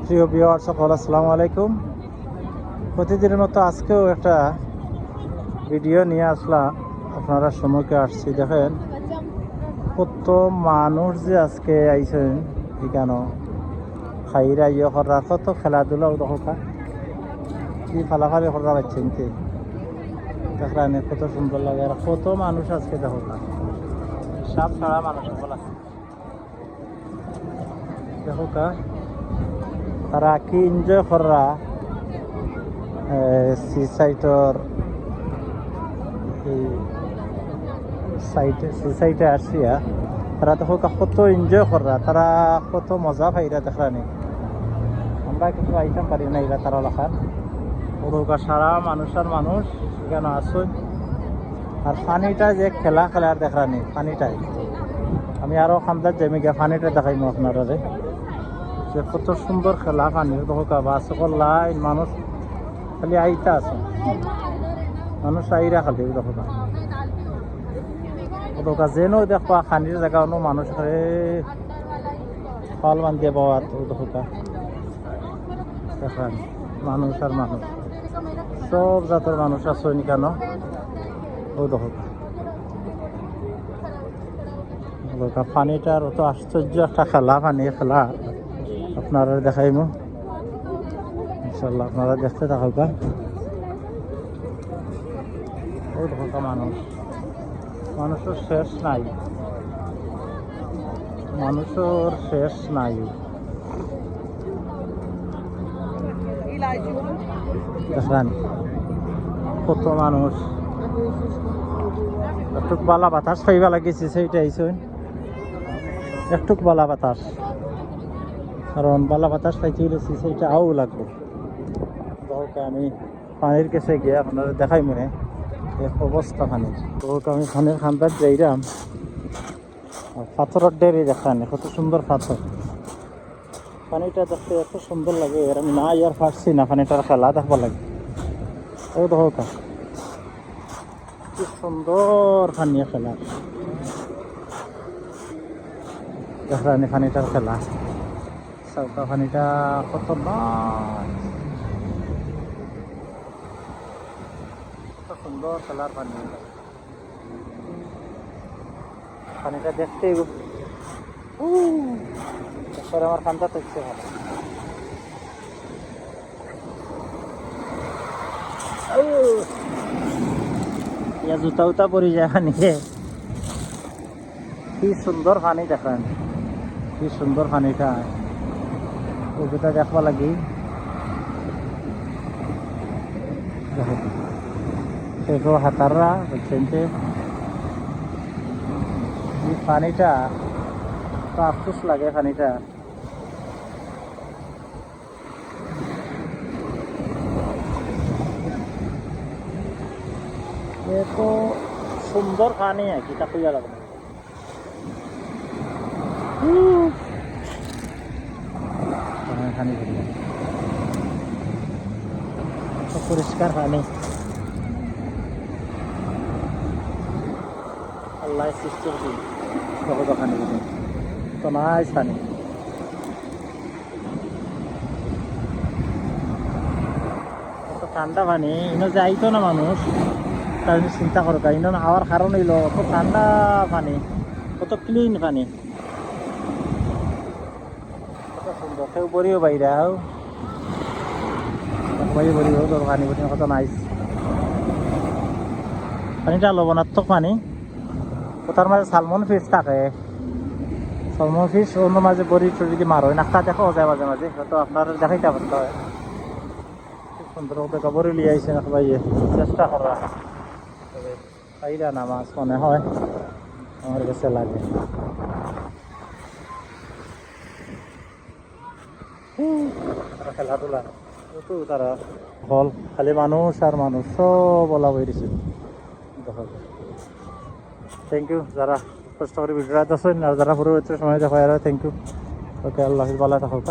প্রিয় ভিউয়ার্স সকল আসসালামু আলাইকুম। প্রতিদিনের মতো আজকেও একটা ভিডিও নিয়ে আসলাম, আপনারা সম্মুখে আসছি। দেখেন কত মানুষ যে আজকে আইছেন এখানে খাইরা ইয়ে করার, কত খেলাধুলাও দেখা কি ফালাফালি করা পাচ্ছেন কি দেখলেন, কত সুন্দর লাগে। আর কত মানুষ আজকে দেখা সব ছাড়া মানুষ সকল আছে দেখা, তারা কি এনজয় করা সি সাইটর সি সাইটে আসিয়া তারা তো কত এনজয় করা, তারা কত মজা পাইরা দেখলানি। আমরা কিন্তু আইতাম পারি না এরা তারা লেখার ওরকা সারা মানুষ আর মানুষ এখানে আসুন। আর পানিটা যে খেলা খেলার দেখলানি, পানিটাই আমি আরো খান্দার জমিকে পানিটা দেখাইমু আপনারা যে কত সুন্দর খেলা পানির দোকা বা সকল লাইন মানুষ খালি আইতা আছে, মানুষ আইরা খালি দোকা যেনো দেখবা খানির জায়গা অন্য মানুষ ফল বান্ধিয়ে পাওয়ার দোকা দেখেন। মানুষ আর মানুষ সব জাতের মানুষ আছে কেন ও দোকা পানিটার অত আশ্চর্য একটা খেলা, পানি খেলা আপনারা দেখাইমু ইনশাল্লাহ, আপনারা দেখতে থাকা। ও দেখা মানুষ, মানুষের শেষ নাই, মানুষের শেষ নাই। দেখেন কত মানুষ, একটু বালা বাতাস পাইবা লাগিয়েছে সেইটা আইসন, একটু বালা বাতাস, কারণ বালা বাতাস পাইতে গেছি সেইটা আও লাগবে। আমি পানির কাছে গিয়ে আপনারা দেখাই মনে অবস্থা পানির তো আমি পানির খান্দার যাইলাম। পাথরের ডেরে দেখান কত সুন্দর পাথর, পানিটা দেখতে এত সুন্দর লাগে। আর আমি না ইয়ার পারছি না, পানিটার খেলা দেখবার লাগে। ও দেখো কি সুন্দর পানি খেলা দেখলানি, পানিটার খেলা চৌকা পানিটা কত কত সুন্দর খেলার পানি, পানিটা দেখতে আমার কান্তা থাকছে ভালো। জুতা উতা পরি যায় পানি, কি সুন্দর পানি দেখেন, কি সুন্দর পানিটা ওটা দেখবা লাগি। দেখো হাতাররা বলছেন যে পানিটা তো আফসোস লাগে, পানিটা এত সুন্দর পানি কি তা কইয়া লাগে না। পানি পরিষ্কার পানি, আল্লাহ সৃষ্টি পানি তো নাই পানি। ঠান্ডা পানি ইনো যাইতো না মানুষ, তার চিন্তা করো ইনো আওয়ার কারণ হইল কত ঠান্ডা পানি, কত ক্লিন পানি, কত সুন্দর। কেউ বরিও বাইরা বরিও তোর পানি বলি কত নাইস। পানিটা লবণাত্মক পানি, ওটার মাঝে সালমন ফিশ থাকে, সালমন ফিশ অন্য মাঝে বড়ি টড়ি দিয়ে মার হয় নাস্তা দেখা যায় মাঝে মাঝে, হয়তো আপনার দেখাইতে পারতে হয়। খুব সুন্দর ওটা বড়ি লিয়ে আইসেন ভাইয়ে, চেষ্টা করা পাইরা না মাছ মনে হয় আমার কাছে লাগে। খেলাধুলা তো তারা হল খালি মানুষ আর মানুষ সব বলা বই দিছে। থ্যাংক ইউ যারা কষ্ট করে ভিডিওটা দেখছেন, আর যারা পরবর্তী সময় দেখা থ্যাংক ইউ। ওকে, আল্লাহ হাফেজ, ভালো থাকুক।